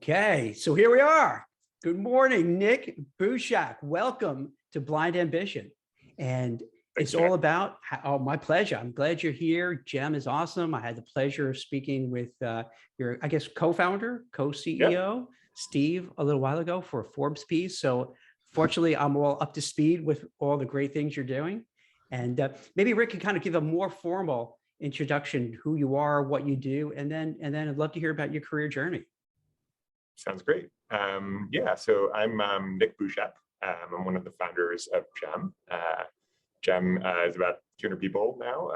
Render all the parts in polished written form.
Okay, so here we are. Good morning, Nick Bushak. Welcome to Blind Ambition. And it's all about, my pleasure. I'm glad you're here. Jem is awesome. I had the pleasure of speaking with your, I guess, co-founder, co-CEO, Steve, a little while ago for a Forbes piece. So fortunately, I'm all up to speed with all the great things you're doing. And maybe Rick can kind of give a more formal introduction, who you are, what you do, and then I'd love to hear about your career journey. Sounds great. So I'm Nick Bushak. I'm one of the founders of Gem. Gem is about 200 people now.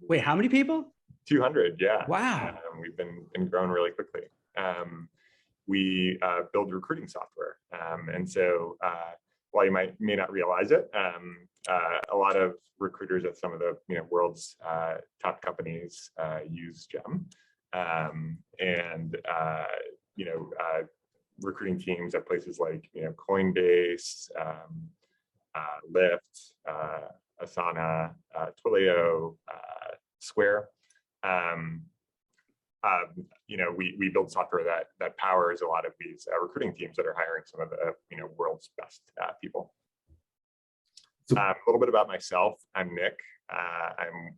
Wait, how many people? 200, yeah. Wow. We've been growing really quickly. We build recruiting software. And so while you may not realize it, a lot of recruiters at some of the world's top companies use Gem. Recruiting teams at places like Coinbase, Lyft, Asana, Twilio, Square. We build software that powers a lot of these recruiting teams that are hiring some of the world's best people. A little bit about myself. I'm Nick. I'm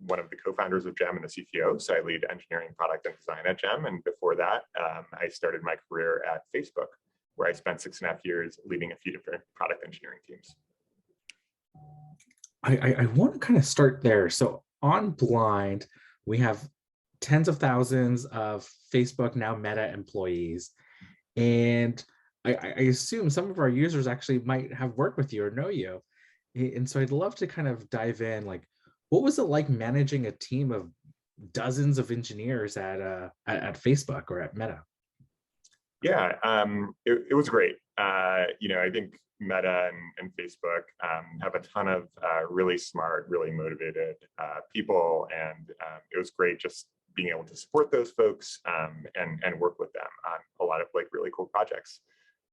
one of the co-founders of Gem and the CTO, so I lead engineering, product, and design at Gem. And before that, I started my career at Facebook, where I spent 6.5 years leading a few different product engineering teams. I want to kind of start there. So on Blind, we have tens of thousands of Facebook, now Meta employees. And I assume some of our users actually might have worked with you or know you. And so I'd love to kind of dive in, like, what was it like managing a team of dozens of engineers at Facebook or at Meta? Yeah, it was great. I think Meta and Facebook have a ton of really smart, really motivated people, and it was great just being able to support those folks and work with them on a lot of really cool projects.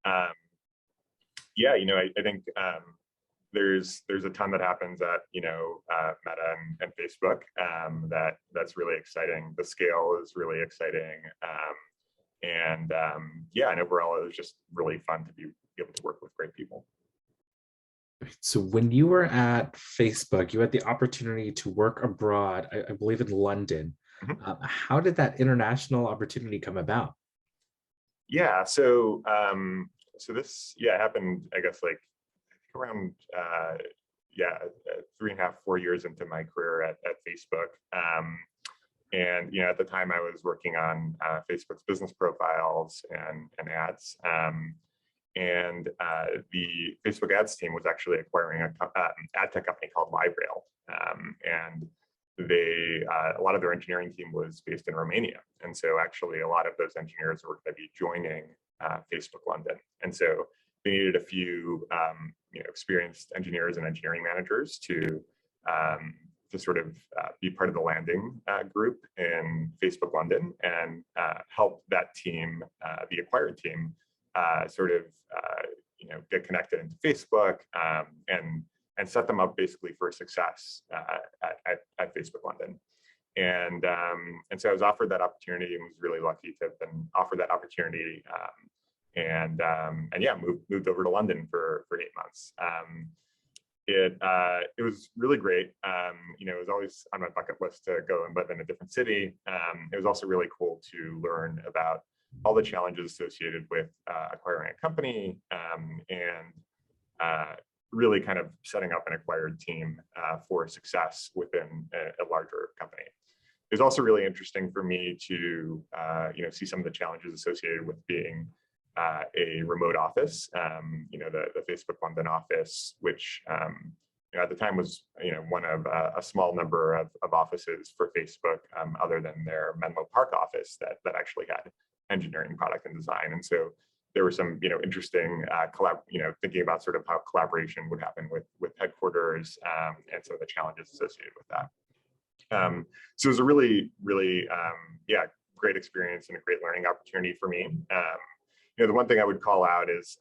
I think there's a ton that happens at Meta and Facebook that's really exciting. The scale is really exciting, and overall it was just really fun to be able to work with great people. So when you were at Facebook, you had the opportunity to work abroad, I believe in London. Mm-hmm. How did that international opportunity come about? Yeah, so this happened, I guess, around 3.5, 4 years into my career at Facebook. At the time I was working on Facebook's business profiles and ads. The Facebook ads team was actually acquiring an ad tech company called LiveRail. And a lot of their engineering team was based in Romania. And so actually a lot of those engineers were going to be joining Facebook London. And so they needed a few experienced engineers and engineering managers to sort of be part of the landing group in Facebook London and help that team, the acquired team, get connected into Facebook and set them up basically for success at Facebook London. And so I was offered that opportunity and was really lucky to have been offered that opportunity. Moved over to London for 8 months. It was really great. It was always on my bucket list to go and live in a different city. It was also really cool to learn about all the challenges associated with acquiring a company and really kind of setting up an acquired team for success within a larger company. It was also really interesting for me to see some of the challenges associated with being a remote office, the Facebook London office, which at the time was one of a small number of offices for Facebook, other than their Menlo Park office that actually had engineering, product, and design. And so there were some interesting thinking about sort of how collaboration would happen with headquarters and some of the challenges associated with that. So it was a really, really great experience and a great learning opportunity for me. The one thing I would call out is,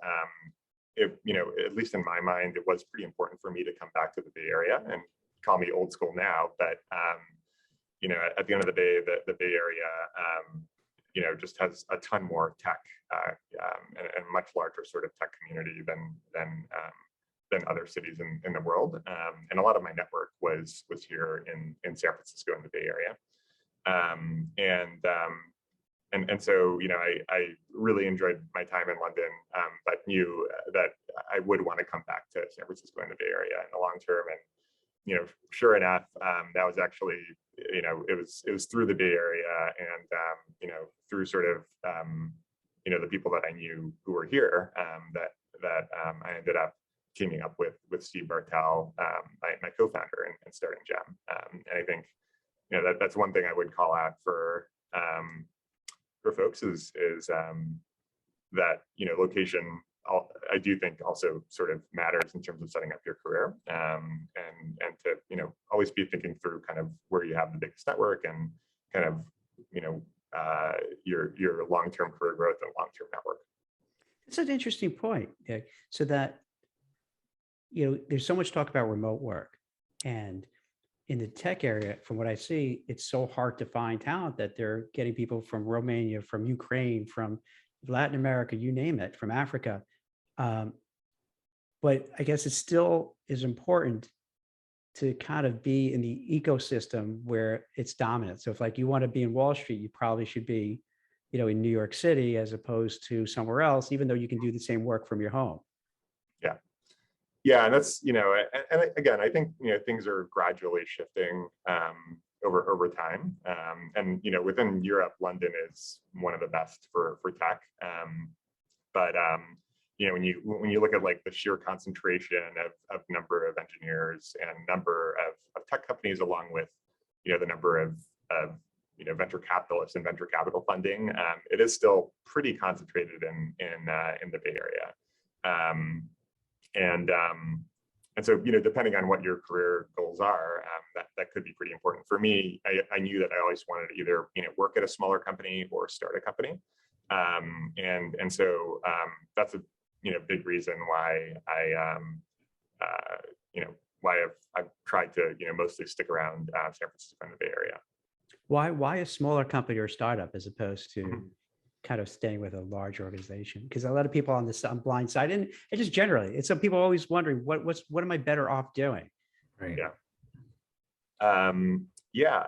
at least in my mind, it was pretty important for me to come back to the Bay Area, and call me old school now, but at the end of the day, the Bay Area just has a ton more tech and much larger sort of tech community than other cities in the world. And a lot of my network was here in San Francisco in the Bay Area. And so, I really enjoyed my time in London, but knew that I would want to come back to San Francisco in the Bay Area in the long term. And, sure enough, that was actually, it was through the Bay Area and, through sort of, the people that I knew who were here that I ended up teaming up with Steve Bartel, my co-founder, and starting Gem. And I think, that's one thing I would call out for folks is that location. I do think also sort of matters in terms of setting up your career, and to always be thinking through kind of where you have the biggest network and kind of your long-term career growth and long-term network. It's an interesting point, Nick. So that there's so much talk about remote work, and in the tech area, from what I see, it's so hard to find talent that they're getting people from Romania, from Ukraine, from Latin America, you name it, from Africa. But I guess it still is important to kind of be in the ecosystem where it's dominant. So if like you want to be in Wall Street, you probably should be, in New York City as opposed to somewhere else, even though you can do the same work from your home. Yeah. Yeah, and that's, and again, I think, things are gradually shifting over time. And, within Europe, London is one of the best for tech. But, when you look at like the sheer concentration of number of engineers and number of tech companies, along with, the number of venture capitalists and venture capital funding, it is still pretty concentrated in the Bay Area. And so, depending on what your career goals are, that could be pretty important. For me, I knew that I always wanted to either, work at a smaller company or start a company. And so that's a, big reason why I've tried to, mostly stick around San Francisco and the Bay Area. Why a smaller company or startup as opposed to kind of staying with a large organization? Because a lot of people on blind side, and just generally, it's some people always wondering what am I better off doing? Right. Yeah.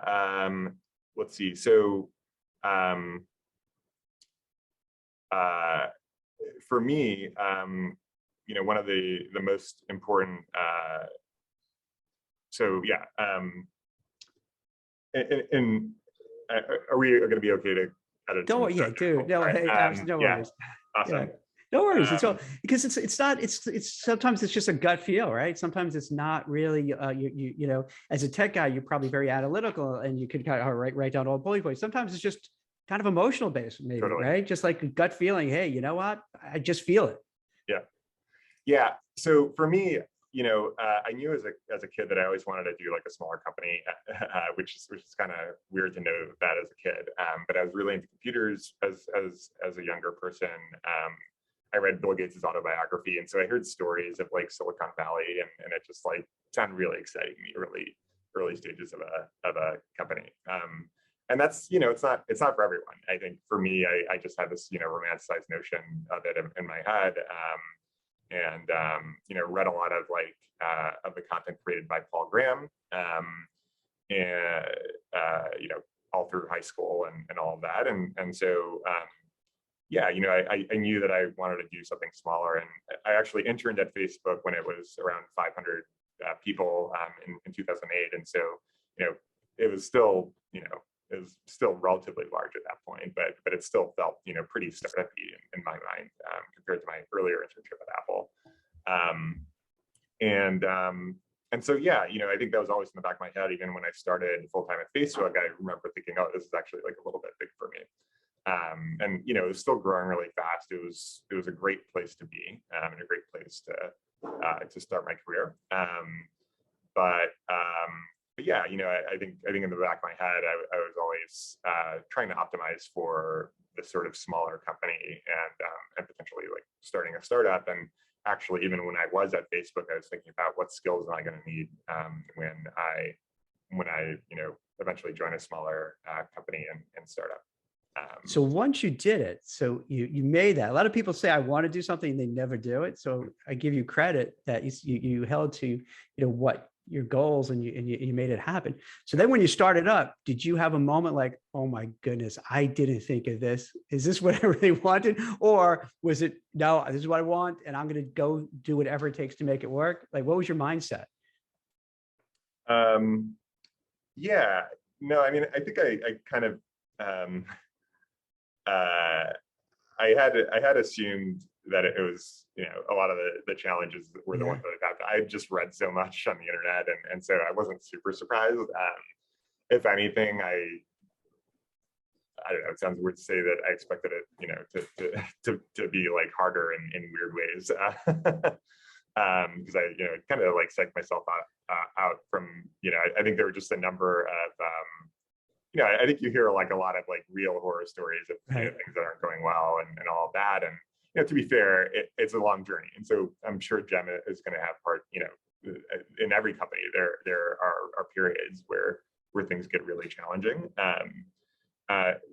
Let's see. So for me, one of the most important. And are we going to be okay to? Don't, yeah, dude. No, hey, no worries. Awesome. Yeah. No worries. It's all because it's sometimes it's just a gut feel, right? Sometimes it's not really as a tech guy, you're probably very analytical and you could kind of write down all bullet points. Sometimes it's just kind of emotional based, maybe, totally. Right? Just like a gut feeling. Hey, you know what? I just feel it. Yeah. So for me, I knew as a kid that I always wanted to do like a smaller company, which is kind of weird to know that as a kid. But I was really into computers as a younger person. I read Bill Gates' autobiography, and so I heard stories of like Silicon Valley, and it just like sounded really exciting in the early stages of a company. And that's it's not for everyone. I think for me, I just had this romanticized notion of it in my head. And read a lot of of the content created by Paul Graham, and all through high school and all of that, and so I knew that I wanted to do something smaller, and I actually interned at Facebook when it was around 500 people in 2008, and so it was still it was still relatively large at that point, but it still felt pretty startup-y in my mind compared to my earlier internship at Apple. And so I think that was always in the back of my head. Even when I started full-time at Facebook, I remember thinking, oh, this is actually like a little bit big for me. And it was still growing really fast. It was a great place to be, and a great place to start my career. But yeah, I think in the back of my head, I was always trying to optimize for this sort of smaller company and potentially like starting a startup. And actually, even when I was at Facebook, I was thinking about what skills am I going to need when I eventually join a smaller company and startup. So once you did it, so you made that. A lot of people say I want to do something and they never do it. So I give you credit that you held to what your goals and you made it happen. So then when you started up, did you have a moment like, oh my goodness, I didn't think of this. Is this what I really wanted? Or was it, no, this is what I want and I'm going to go do whatever it takes to make it work? Like, what was your mindset? Yeah, no, I mean, I think I kind of, I had assumed that it was, a lot of the challenges were the ones that I had just read so much on the internet, and so I wasn't super surprised. If anything, I don't know. It sounds weird to say that I expected it, to be like harder in weird ways, because I, kind of like psyched myself out from, I think there were just a number of, I think you hear like a lot of like real horror stories of things that aren't going well and all of that. And to be fair, it's a long journey, and so I'm sure Gemma is going to have part. In every company, there are periods where things get really challenging.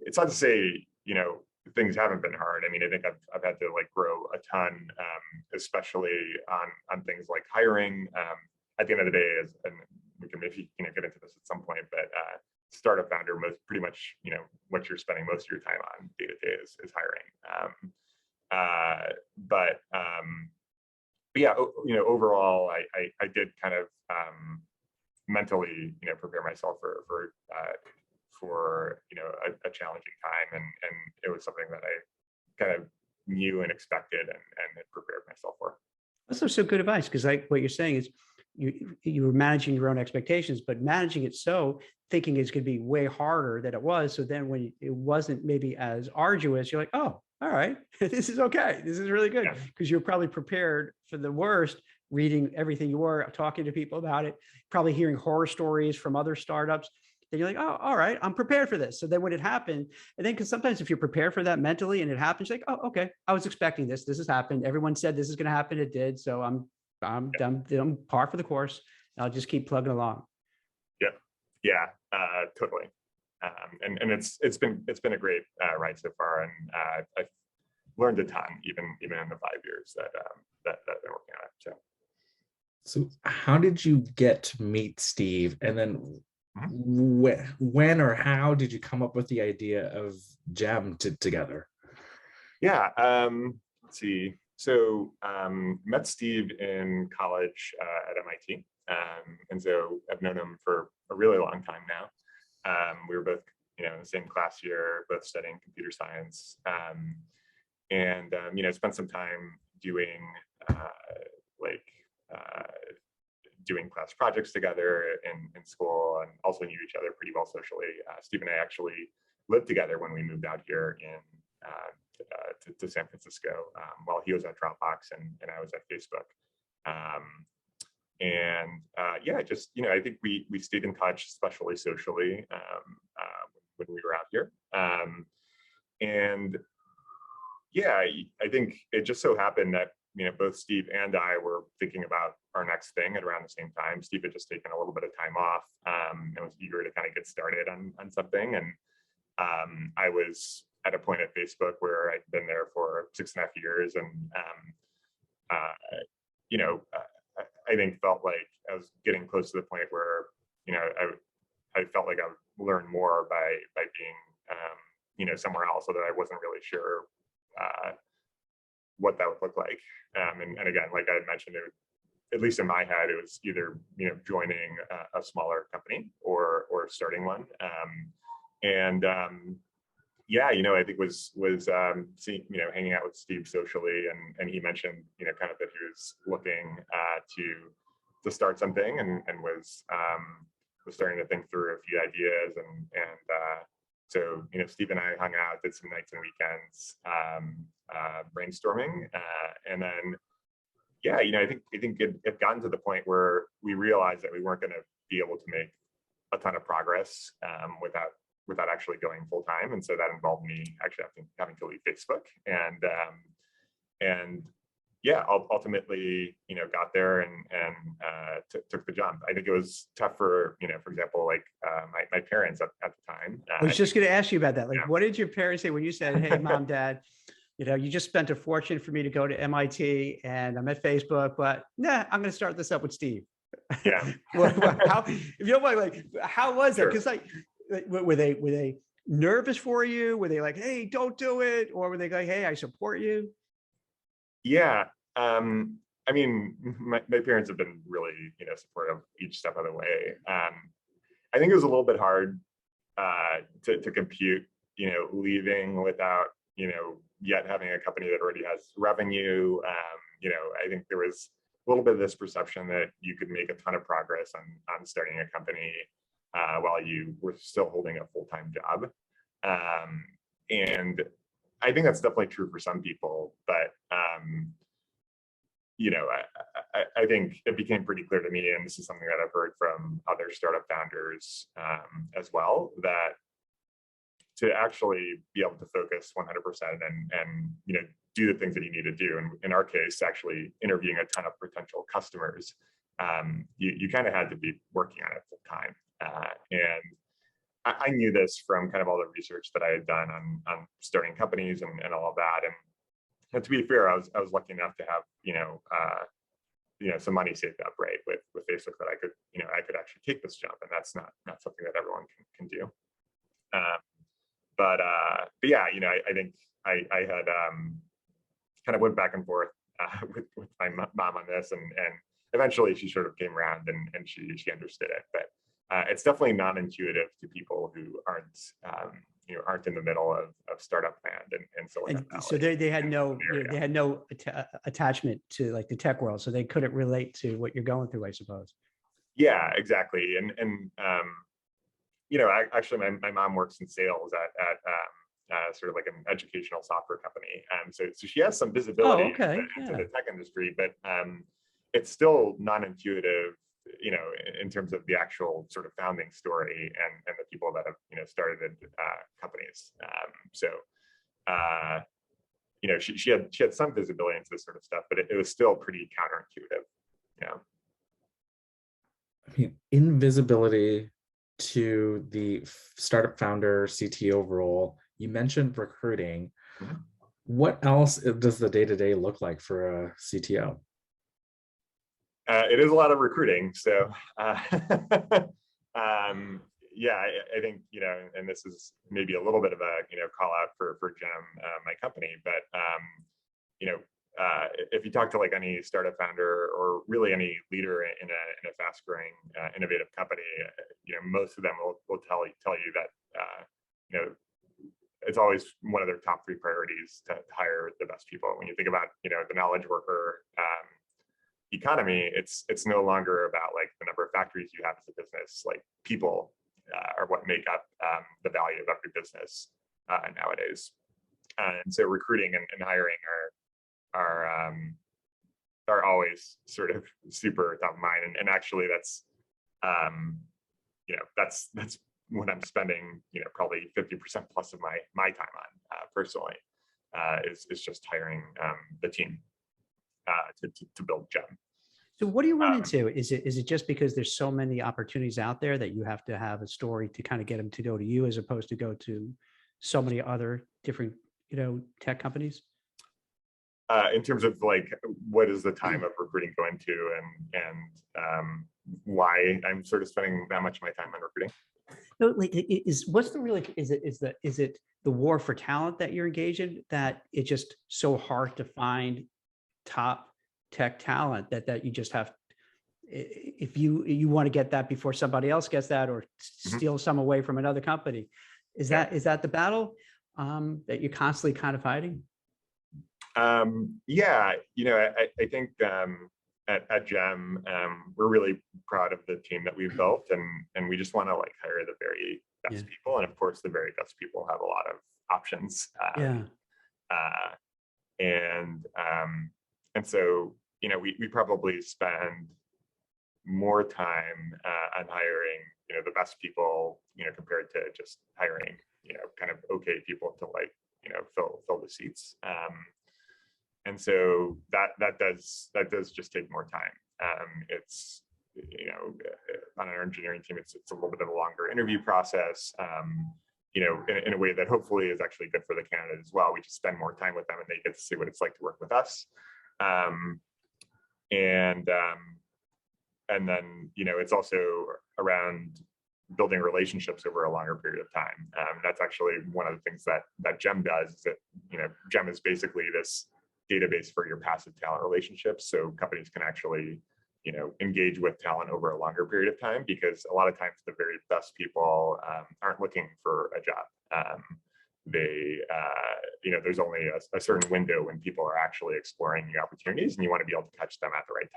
It's not to say things haven't been hard. I mean, I think I've had to like grow a ton, especially on things like hiring. At the end of the day, and we can maybe get into this at some point, but startup founder, pretty much what you're spending most of your time on day to day is hiring. But yeah, overall, I did kind of mentally prepare myself for a challenging time, and it was something that I kind of knew and expected and had prepared myself for. That's also good advice, because like what you're saying is you were managing your own expectations, but managing it so thinking it's going to be way harder than it was. So then when it wasn't maybe as arduous, you're like, oh, all right, this is okay. This is really good, because you're probably prepared for the worst, reading everything you were, talking to people about it, probably hearing horror stories from other startups. Then you're like, oh, all right, I'm prepared for this. So then when it happened, and then because sometimes if you're prepared for that mentally and it happens, you're like, oh, okay, I was expecting this. This has happened. Everyone said this is going to happen. It did. So I'm par for the course. I'll just keep plugging along. Yeah, totally. And it's been a great ride so far, and I've learned a ton, even in the 5 years that I've been working on it. So how did you get to meet Steve, and then when or how did you come up with the idea of Gem together? Yeah, let's see. So met Steve in college at MIT, and so I've known him for a really long time now. We were both, in the same class year, both studying computer science, and spent some time doing doing class projects together in school, and also knew each other pretty well socially. Steve and I actually lived together when we moved out here to San Francisco, while he was at Dropbox and I was at Facebook. I think we stayed in touch, especially socially, when we were out here. I think it just so happened that both Steve and I were thinking about our next thing at around the same time. Steve had just taken a little bit of time off, and was eager to kind of get started on something. And I was at a point at Facebook where I'd been there for 6.5 years, and I think felt like I was getting close to the point where I felt like I would learn more by being somewhere else, so that I wasn't really sure what that would look like. And again, like I had mentioned, at least in my head, it was either joining a smaller company or starting one. I think was seeing, hanging out with Steve socially, and he mentioned kind of that he was looking to start something, and was starting to think through a few ideas, so Steve and I hung out, did some nights and weekends brainstorming, and then I think it had gotten to the point where we realized that we weren't going to be able to make a ton of progress without actually going full time, and so that involved me actually having to leave Facebook, and yeah, ultimately, got there and took the jump. I think it was tough for, for example, like my parents at the time. I was just going to ask you about that. Like, Yeah. what did your parents say when you said, "Hey, mom, dad, you just spent a fortune for me to go to MIT and I'm at Facebook, but nah, I'm going to start this up with Steve." Yeah. How, if you don't mind, like, how was that? Sure. Because like, were they nervous for you? Were they like, "Hey, don't do it," or were they like, "Hey, I support you"? Yeah. I mean, my parents have been really, supportive each step of the way. I think it was a little bit hard to compute, leaving without, yet having a company that already has revenue. I think there was a little bit of this perception that you could make a ton of progress on starting a company while you were still holding a full-time job. And I think that's definitely true for some people, but I think it became pretty clear to me, and this is something that I've heard from other startup founders as well, that to actually be able to focus 100% and do the things that you need to do, and in our case, actually interviewing a ton of potential customers, you kind of had to be working on it full time. And I knew this from kind of all the research that I had done on starting companies and all of that. And to be fair, I was lucky enough to have some money saved up, right, with Facebook, that I could actually take this jump, and that's not something that everyone can do. But yeah, I think I had kind of went back and forth with my mom on this, and eventually she sort of came around and she understood it. But it's definitely not intuitive to people who aren't in the middle of startup land and Silicon Valley. So they had no attachment to like the tech world, so they couldn't relate to what you're going through, I suppose. Yeah, exactly. And actually my mom works in sales at sort of like an educational software company. So she has some visibility into the tech industry, but it's still non-intuitive, in terms of the actual sort of founding story and the people that have, started companies. She had some visibility into this sort of stuff, but it was still pretty counterintuitive. Yeah. I mean, invisibility to the startup founder CTO role. You mentioned recruiting. Mm-hmm. What else does the day-to-day look like for a CTO? It is a lot of recruiting. So yeah, I think, and this is maybe a little bit of a, call out for Gem, my company, but if you talk to like any startup founder or really any leader in a fast growing, innovative company, most of them will tell you that, it's always one of their top 3 priorities to hire the best people. When you think about, the knowledge worker economy, it's no longer about like the number of factories you have as a business. Like, people are what make up the value of every business nowadays. And so recruiting and hiring are always sort of super top of mind. And actually that's that's what I'm spending, probably 50% plus of my time on personally, is just hiring the team to build Gem. So what do you run into? Is it just because there's so many opportunities out there that you have to have a story to kind of get them to go to you, as opposed to go to so many other different, tech companies? In terms of like, what is the time of recruiting going to, and why I'm sort of spending that much of my time on recruiting? No, like, is it the war for talent that you're engaged in, that it's just so hard to find top tech talent that you just have, if you want to get that before somebody else gets that, or steal some away from another company, is that the battle that you're constantly kind of fighting? Yeah, I think at Gem, we're really proud of the team that we've built, and we just want to like hire the very best people, and of course the very best people have a lot of options. And so we probably spend more time on hiring the best people compared to just hiring kind of okay people to like fill the seats. And so that does just take more time. It's, on our engineering team, it's a little bit of a longer interview process, in a way that hopefully is actually good for the candidate as well. We just spend more time with them and they get to see what it's like to work with us. And then, it's also around building relationships over a longer period of time. That's actually one of the things that GEM does, is that, GEM is basically this database for your passive talent relationships. So companies can actually, engage with talent over a longer period of time, because a lot of times the very best people aren't looking for a job. There's only a certain window when people are actually exploring new opportunities, and you want to be able to catch them at the right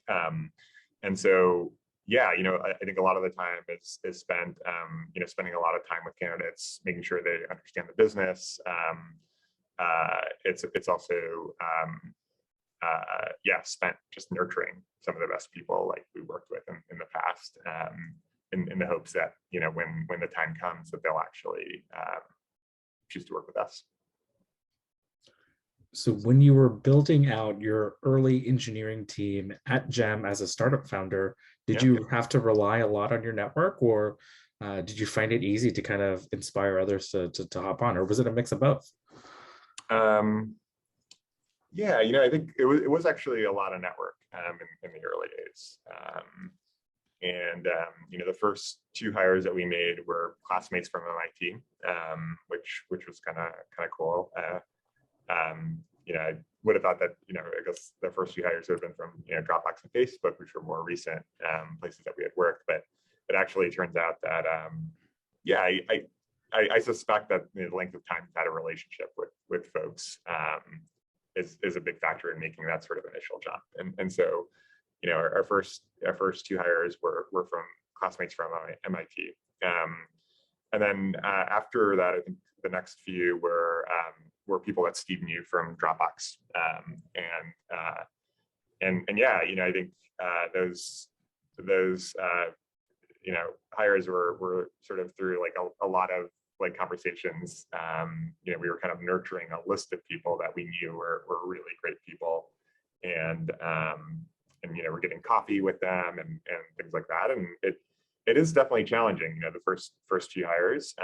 time. And so, yeah, I think a lot of the time is spent, spending a lot of time with candidates, making sure they understand the business. It's also, spent just nurturing some of the best people like we worked with in the past, in the hopes that, when the time comes, that they'll actually choose to work with us. So when you were building out your early engineering team at GEM as a startup founder, did you have to rely a lot on your network, or did you find it easy to kind of inspire others to hop on, or was it a mix of both? I think it was actually a lot of network in the early days. The first 2 hires that we made were classmates from MIT, which was kind of cool. I would have thought that, I guess the first few hires would have been from, Dropbox and Facebook, which were more recent places that we had worked. But it actually turns out that, I suspect that the length of time we've had a relationship with folks is a big factor in making that sort of initial jump. And so, our first 2 hires were from classmates from MIT. And then after that, I think the next few were people that Steve knew from Dropbox. I think those hires were sort of through like a lot of like conversations. We were kind of nurturing a list of people that we knew were really great people, and we're getting coffee with them and things like that. And it is definitely challenging, the first few hires,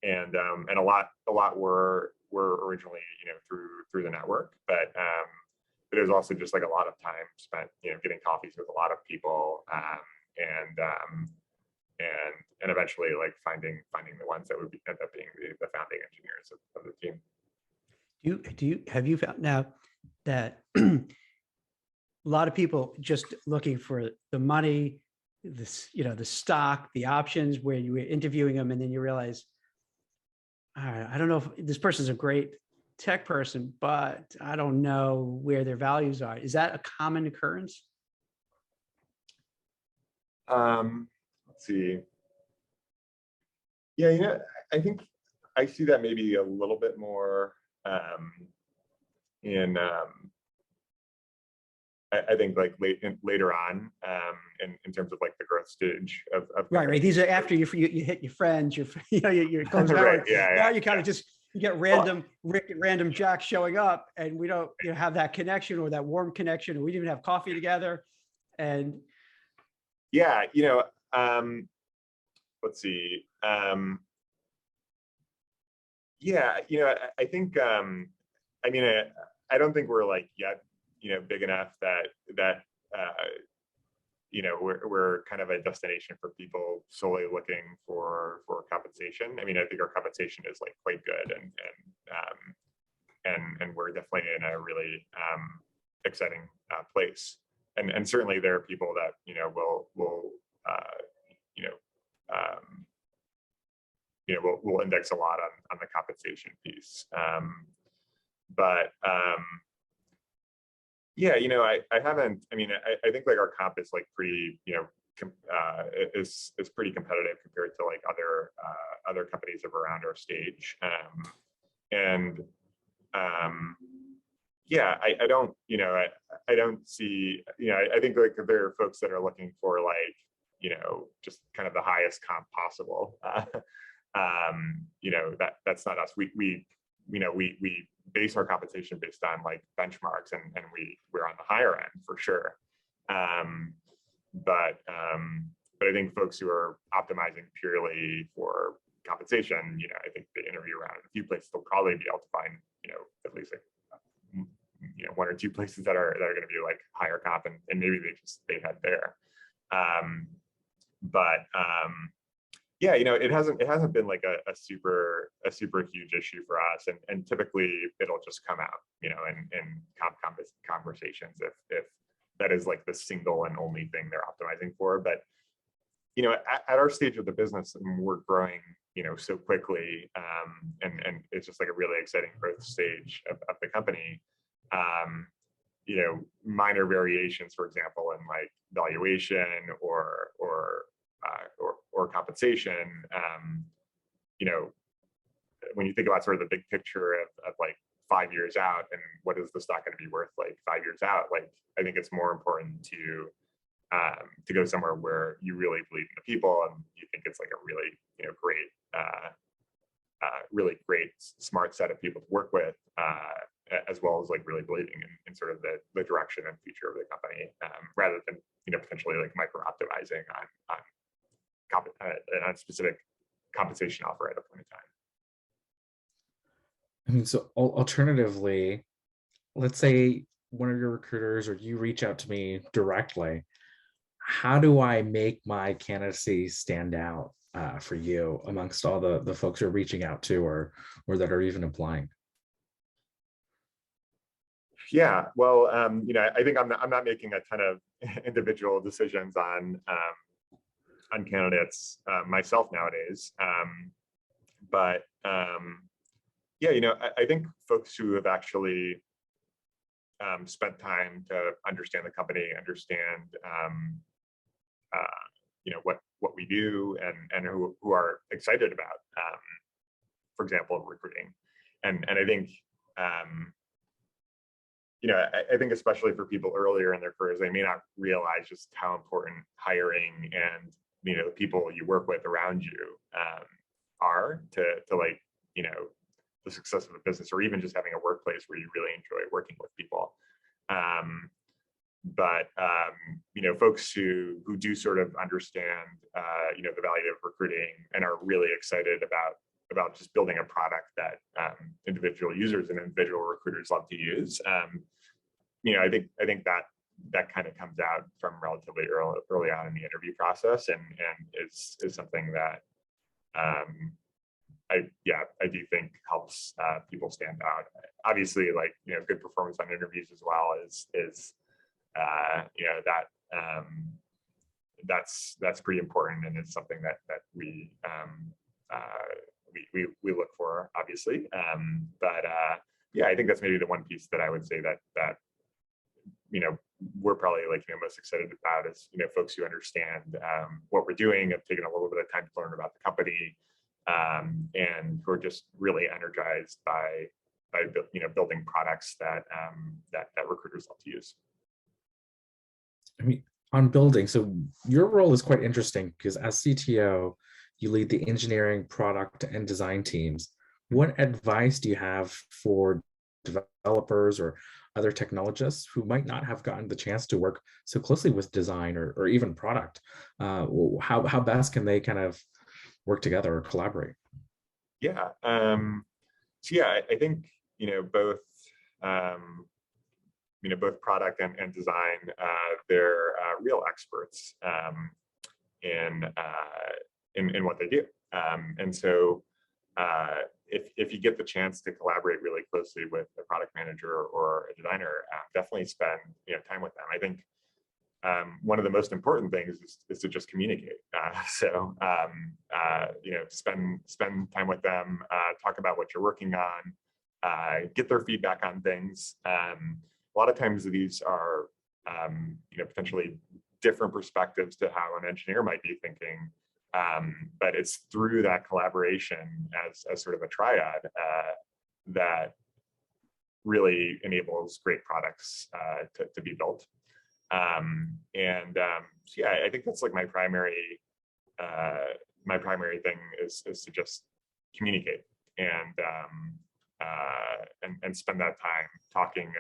and a lot were originally through the network, but it was also just like a lot of time spent getting coffees with a lot of people, and eventually like finding the ones that would end up being the founding engineers of the team. Have you found now that a lot of people just looking for the money, the stock, the options, where you were interviewing them and then you realize, all right, I don't know if this person's a great tech person, but I don't know where their values are. Is that a common occurrence? Let's see. Yeah, I think I see that maybe a little bit more I think like later on in terms of like the growth stage of right. These are after you hit your friends, your close right, now you kind of just you get random Rick and random Jack showing up, and we don't have that connection or that warm connection, or we didn't even have coffee together. And let's see. I think I don't think we're like yet big enough that we're kind of a destination for people solely looking for compensation. I mean, I think our compensation is like quite good, and we're definitely in a really exciting place. And certainly there are people that will index a lot on the compensation piece. I haven't. I mean, I think like our comp is like pretty, is pretty competitive compared to like other companies of around our stage. I don't, I don't see, I think like there are folks that are looking for like, just kind of the highest comp possible. That's not us. we base our compensation based on like benchmarks, and we're on the higher end for sure. But I think folks who are optimizing purely for compensation, I think the interview around in a few places, they'll probably be able to find, at least like, one or two places that are going to be like higher comp, and maybe they head there. Yeah, it hasn't been like a super huge issue for us, and typically it'll just come out, in conversations if that is like the single and only thing they're optimizing for. But at our stage of the business, and we're growing, so quickly, and it's just like a really exciting growth stage of the company. Minor variations, for example, in like valuation or compensation, when you think about sort of the big picture of like 5 years out, and what is the stock going to be worth like 5 years out, like I think it's more important to go somewhere where you really believe in the people, and you think it's like a really great smart set of people to work with, as well as like really believing in sort of the direction and future of the company, rather than potentially like micro optimizing on a specific compensation offer at a point in time. I mean, so alternatively, let's say one of your recruiters or you reach out to me directly. How do I make my candidacy stand out for you amongst all the folks you're reaching out to, or that are even applying? Yeah, well, I think I'm not making a ton of individual decisions on candidates myself nowadays, but yeah, I think folks who have actually spent time to understand the company, understand what we do, and who are excited about, for example, recruiting, and I think. I think especially for people earlier in their careers, they may not realize just how important hiring and the people you work with around you are to like the success of a business, or even just having a workplace where you really enjoy working with people. But folks who do sort of understand the value of recruiting and are really excited about just building a product that individual users and individual recruiters love to use. I think that kind of comes out from relatively early on in the interview process, and is something that I do think helps people stand out. Obviously, like good performance on interviews as well is that's pretty important, and it's something that we look for, obviously. But I think that's maybe the one piece that I would say that we're probably like most excited about is folks who understand what we're doing, have taken a little bit of time to learn about the company, and who are just really energized by building products that recruiters love to use. I mean, on building, so your role is quite interesting because as CTO, you lead the engineering, product, and design teams. What advice do you have for developers or other technologists who might not have gotten the chance to work so closely with design or even product? How best can they kind of work together or collaborate? Yeah. So yeah, I think both both product and design, they're real experts in what they do, and so if you get the chance to collaborate really closely with a product manager or a designer, definitely spend time with them. I think one of the most important things is to just communicate. So spend time with them, talk about what you're working on, get their feedback on things. A lot of times these are potentially different perspectives to how an engineer might be thinking. But it's through that collaboration as sort of a triad that really enables great products to be built. So yeah, I think that's like my primary thing is to just communicate. And and spend that time talking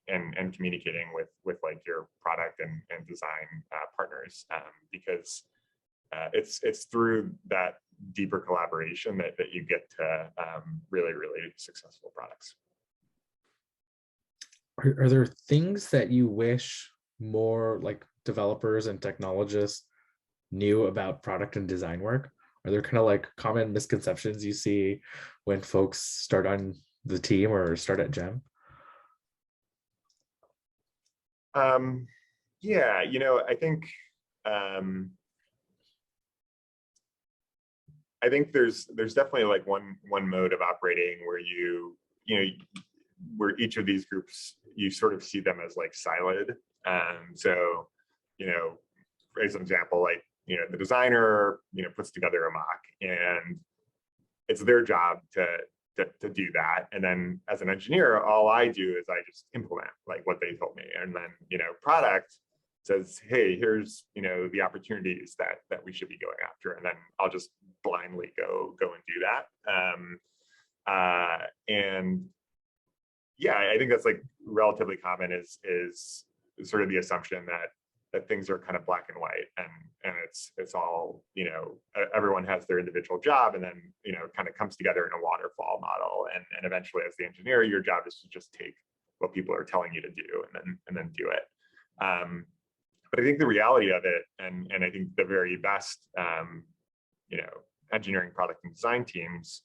and communicating with like your product and design partners, because it's through that deeper collaboration that you get to really successful products. Are there things that you wish more like developers and technologists knew about product and design work? Are there kind of like common misconceptions you see when folks start on the team or start at GEM? Yeah, I think there's definitely like one mode of operating where where each of these groups, you sort of see them as like siloed. So, as an example, like, the designer, puts together a mock, and it's their job to do that. And then as an engineer, all I do is I just implement like what they told me. And then, product says, hey, here's, the opportunities that we should be going after. And then I'll just blindly go and do that. And yeah, I think that's like relatively common is sort of the assumption that things are kind of black and white, and it's all, everyone has their individual job, and then, kind of comes together in a waterfall model. And eventually, as the engineer, your job is to just take what people are telling you to do and then do it. But I think the reality of it, and I think the very best, engineering, product, and design teams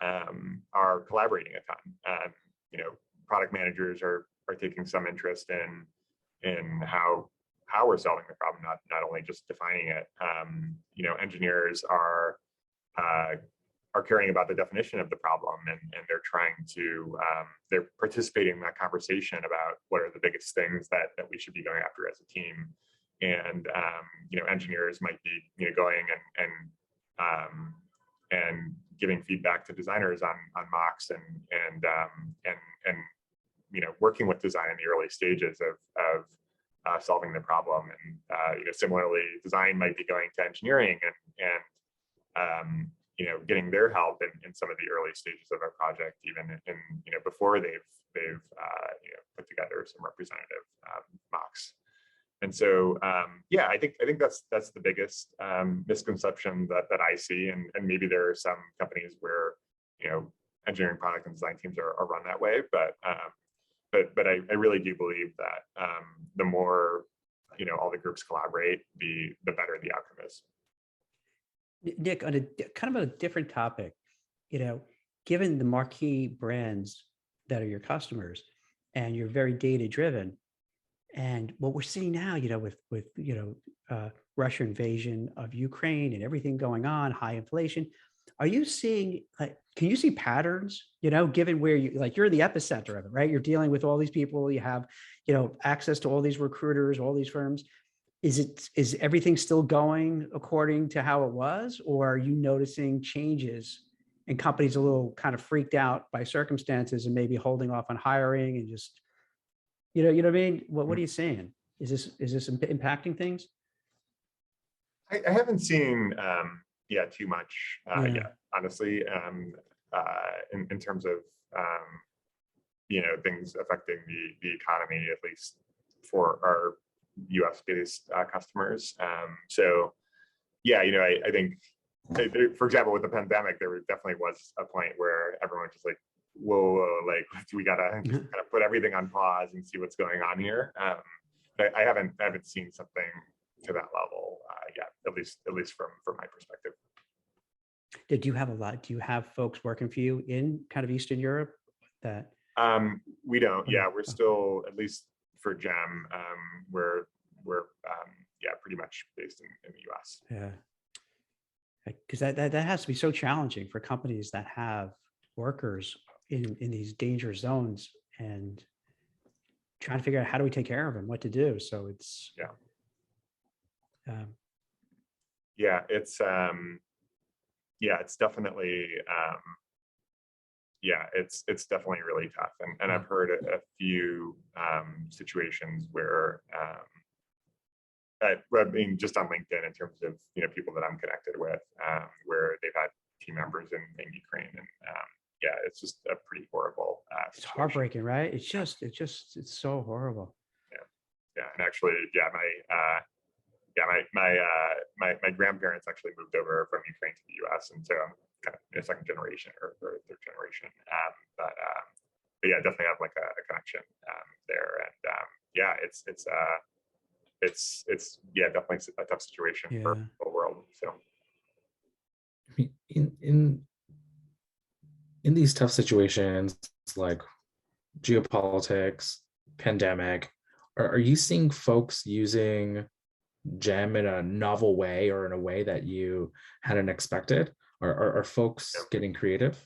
are collaborating a ton. Product managers are taking some interest in how we're solving the problem, not only just defining it. Engineers are caring about the definition of the problem, and they're trying to they're participating in that conversation about what are the biggest things that we should be going after as a team. And engineers might be going and giving feedback to designers on mocks and working with design in the early stages of solving the problem. And similarly, design might be going to engineering and getting their help in some of the early stages of a project, even in before they've put together some representative mocks. And so yeah, I think that's the biggest misconception that I see, and maybe there are some companies where engineering, product, and design teams are run that way, but I really do believe that the more all the groups collaborate, the better the outcome is. Nick, on a kind of a different topic, given the marquee brands that are your customers, and you're very data driven, and what we're seeing now, with Russia invasion of Ukraine and everything going on, high inflation, are you seeing, can you see patterns, given where you're in the epicenter of it, right? You're dealing with all these people, you have, access to all these recruiters, all these firms. Is everything still going according to how it was, or are you noticing changes and companies a little kind of freaked out by circumstances and maybe holding off on hiring and just, you know what I mean? What are you saying? Is this impacting things? I haven't seen too much yet, honestly, in terms of things affecting the economy, at least for our US based customers. So yeah, I think, for example, with the pandemic, there definitely was a point where everyone was just like, whoa, like we gotta just kind of put everything on pause and see what's going on here. But I haven't seen something to that level yet, at least from my perspective. Do you have folks working for you in kind of Eastern Europe that? We don't. Yeah, we're still, at least for GEM, we're pretty much based in the US. Yeah, because that has to be so challenging for companies that have workers in these danger zones and trying to figure out how do we take care of them, what to do. So it's it's definitely it's definitely really tough, and I've heard a few situations where I mean, just on LinkedIn, in terms of people that I'm connected with, where they've had team members in Ukraine, and yeah, it's just a pretty horrible It's situation. heartbreaking, right? It's so horrible. Yeah, and actually, my grandparents actually moved over from Ukraine to the U.S., and so I'm kind of second generation or third generation. But yeah, definitely have like a connection there, and yeah, it's yeah, definitely a tough situation for the whole world. So in these tough situations like geopolitics, pandemic, are you seeing folks using GEM in a novel way or in a way that you hadn't expected? Are folks getting creative?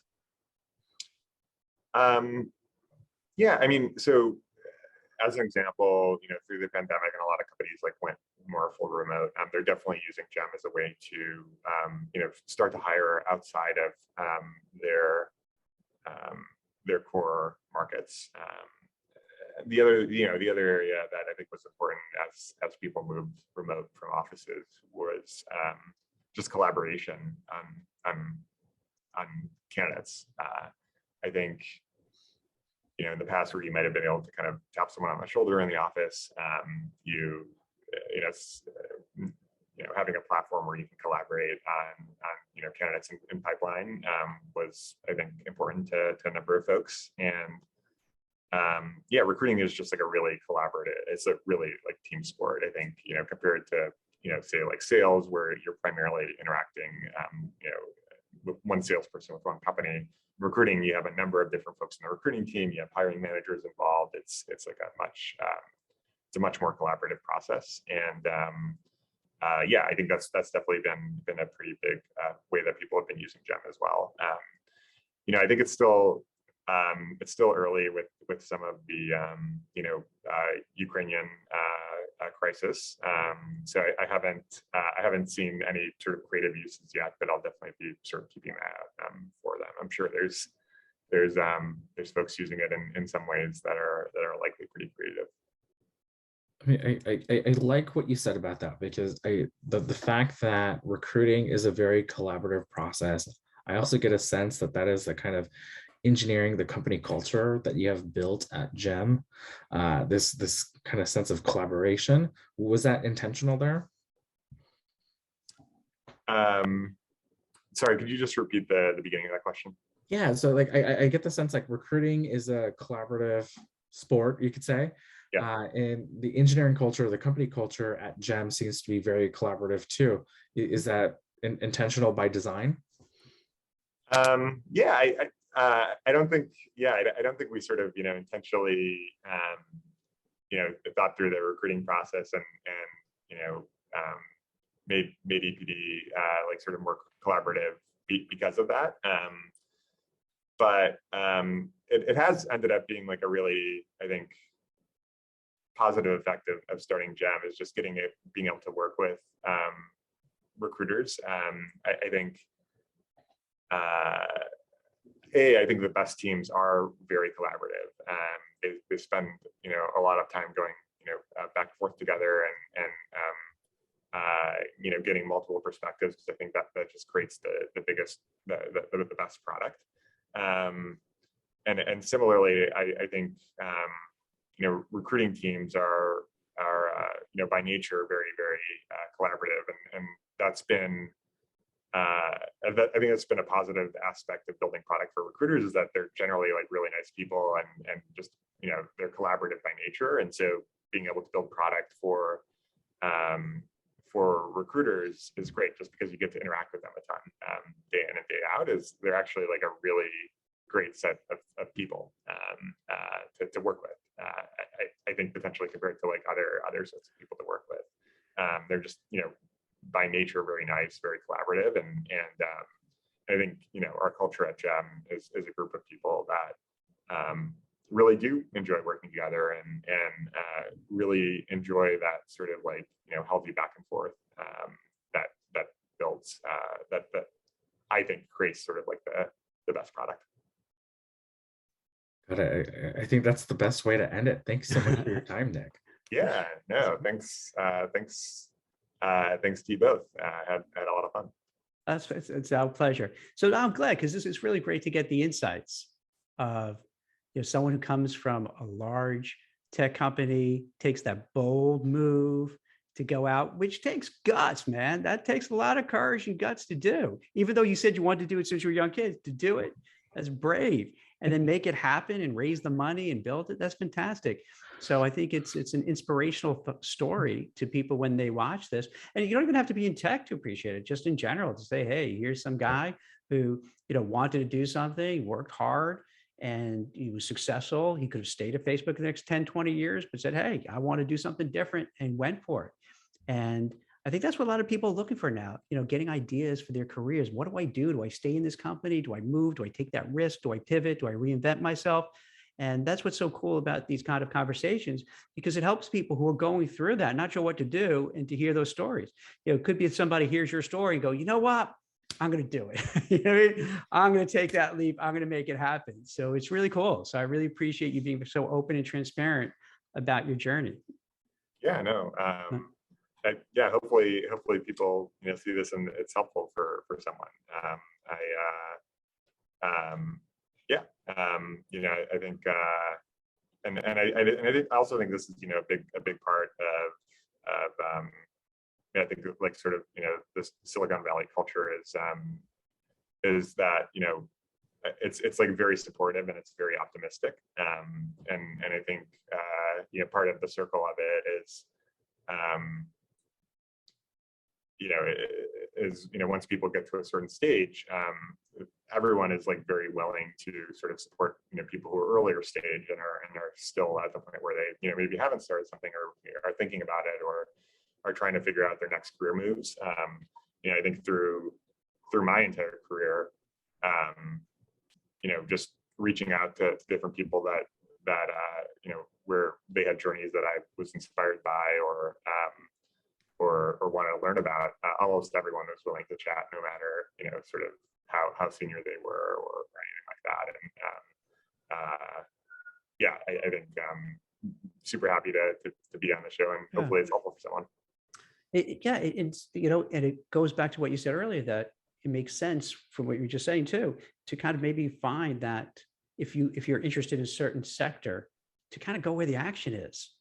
Yeah, I mean, so as an example, through the pandemic, and a lot of companies like went more full remote. They're definitely using GEM as a way to, start to hire outside of their core markets. The other area that I think was important as people moved remote from offices was just collaboration on candidates. I think in the past where you might have been able to kind of tap someone on the shoulder in the office, having a platform where you can collaborate on candidates in pipeline was, I think, important to a number of folks. And yeah, recruiting is just like a really collaborative, it's a really like team sport, I think, compared to, say like sales where you're primarily interacting, with one salesperson with one company. Recruiting, you have a number of different folks in the recruiting team, you have hiring managers involved. It's like it's a much more collaborative process. And yeah, I think that's definitely been a pretty big way that people have been using GEM as well. I think it's still early with some of the Ukrainian crisis. So I haven't seen any sort of creative uses yet, but I'll definitely be sort of keeping that out for them. I'm sure there's folks using it in some ways that are likely pretty creative. I mean, I like what you said about that, because the fact that recruiting is a very collaborative process. I also get a sense that is the kind of engineering the company culture that you have built at GEM. This kind of sense of collaboration. Was that intentional there? Sorry, could you just repeat the beginning of that question? Yeah, so like I get the sense like recruiting is a collaborative sport, you could say. Yeah. And the engineering culture, the company culture at GEM seems to be very collaborative too. Is that intentional by design? Yeah, I don't think. Yeah, I don't think we sort of intentionally thought through the recruiting process and made EPD like sort of more collaborative because of that. But it has ended up being like a really, I think, positive effect of starting GEM is just being able to work with recruiters. I think I think the best teams are very collaborative. They spend a lot of time going back and forth together and getting multiple perspectives, because I think that just creates the best product. And similarly, I think recruiting teams are by nature very collaborative, and that's been I think that's been a positive aspect of building product for recruiters, is that they're generally like really nice people and just they're collaborative by nature. And so being able to build product for recruiters is great, just because you get to interact with them a ton day in and day out. Is they're actually like a really great set of people to work with. I think potentially compared to like other sets of people to work with, they're just by nature very nice, very collaborative, and I think our culture at GEM is a group of people that really do enjoy working together and really enjoy that sort of like healthy back and forth that builds that I think creates sort of like the best product. But I think that's the best way to end it. Thanks so much for your time, Nick. Yeah, no, thanks to you both. Had a lot of fun. It's our pleasure. So I'm glad because this is really great to get the insights of someone who comes from a large tech company, takes that bold move to go out, which takes guts, man. That takes a lot of courage and guts to do. Even though you said you wanted to do it since you were young kids, to do it, that's brave. And then make it happen and raise the money and build it. That's fantastic. So I think it's an inspirational story to people when they watch this. And you don't even have to be in tech to appreciate it, just in general, to say, hey, here's some guy who, wanted to do something, worked hard, and he was successful. He could have stayed at Facebook the next 10, 20 years, but said, hey, I want to do something different, and went for it. And I think that's what a lot of people are looking for now, getting ideas for their careers. What do I do? Do I stay in this company? Do I move? Do I take that risk? Do I pivot? Do I reinvent myself? And that's what's so cool about these kind of conversations, because it helps people who are going through that, not sure what to do, and to hear those stories. It could be somebody hears your story and go, you know what? I'm going to do it. I'm going to take that leap. I'm going to make it happen. So it's really cool. So I really appreciate you being so open and transparent about your journey. Yeah, no. Yeah, hopefully people see this and it's helpful for someone. I think and I also think this is a big part of I think like sort of this Silicon Valley culture is that it's like very supportive and it's very optimistic, and I think part of the circle of it is once people get to a certain stage, everyone is like very willing to sort of support people who are earlier stage and are still at the point where they maybe haven't started something or are thinking about it or are trying to figure out their next career moves. I think through my entire career, just reaching out to different people that where they had journeys that I was inspired by or wanted to learn about, almost everyone was willing to chat, no matter sort of how senior they were or anything like that. And I think super happy to be on the show, and hopefully it's helpful for someone. It's and it goes back to what you said earlier, that it makes sense from what you were just saying too, to kind of maybe find that if you're interested in a certain sector, to kind of go where the action is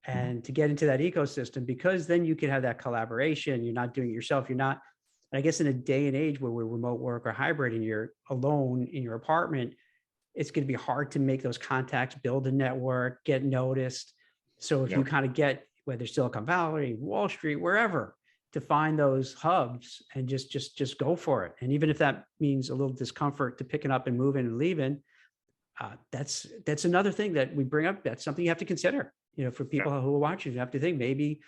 and to get into that ecosystem, because then you can have that collaboration. You're not doing it yourself. You're not, and I guess in a day and age where we're remote work or hybrid and you're alone in your apartment, it's going to be hard to make those contacts, build a network, get noticed. So if you kind of get, whether Silicon Valley, Wall Street, wherever, to find those hubs and just go for it. And even if that means a little discomfort to picking up and moving and leaving, that's another thing that we bring up. That's something you have to consider, for people who are watching. You have to think, maybe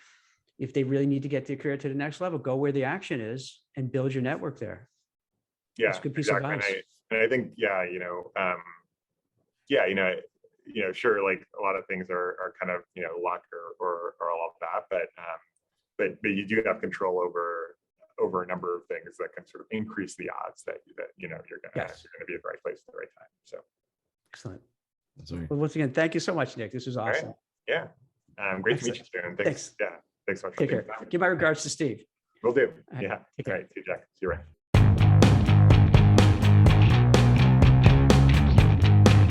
if they really need to get their career to the next level, go where the action is and build your network there. Yeah, that's a good piece of advice. And I think, sure, like a lot of things are kind of, luck or all of that, but you do have control over a number of things that can sort of increase the odds that you're gonna be at the right place at the right time. So excellent. Well, once again, thank you so much, Nick. This was awesome. Right. Yeah. Great to meet you, Stu. Thanks. Yeah. Thanks so much. Take care. Give my regards to Steve. Will do. All right. Yeah. All right. See you, Jack. See you around.